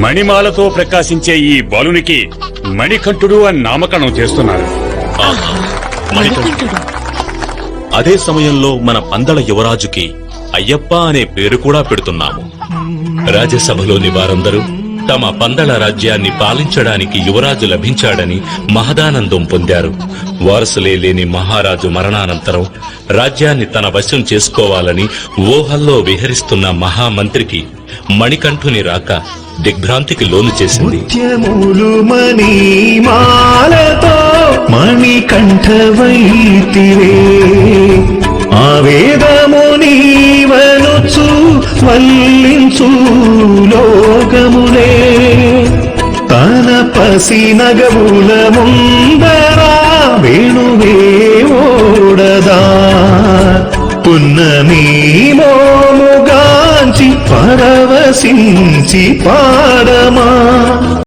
మణిమాలతో ప్రకాశించే ఈ బాలునికి మణికంఠుడు అని నామకరణం చేస్తున్నారు. అదే సమయంలో మన పందల యువరాజుకి అయ్యప్ప అనే పేరు కూడా పెడుతున్నాము. రాజ్యసభలోని వారందరూ తమ పందల రాజ్యాన్ని పాలించడానికి యువరాజు లభించాడని మహదానందం పొందారు. వారసులే లేని మహారాజు మరణానంతరం రాజ్యాన్ని తన వశం చేసుకోవాలని ఊహల్లో విహరిస్తున్న మహామంత్రికి మణికంఠుని రాక దిగ్భ్రాంతికి లోను చేసింది. మణికంఠవైతివే ఆవేదము నీవనుచు వల్లించు లోకమునే తన పసి నగవుల ముందరా వేణువే ఓడదా పున్నమి మోముగాంచి పరవశించి పాడమా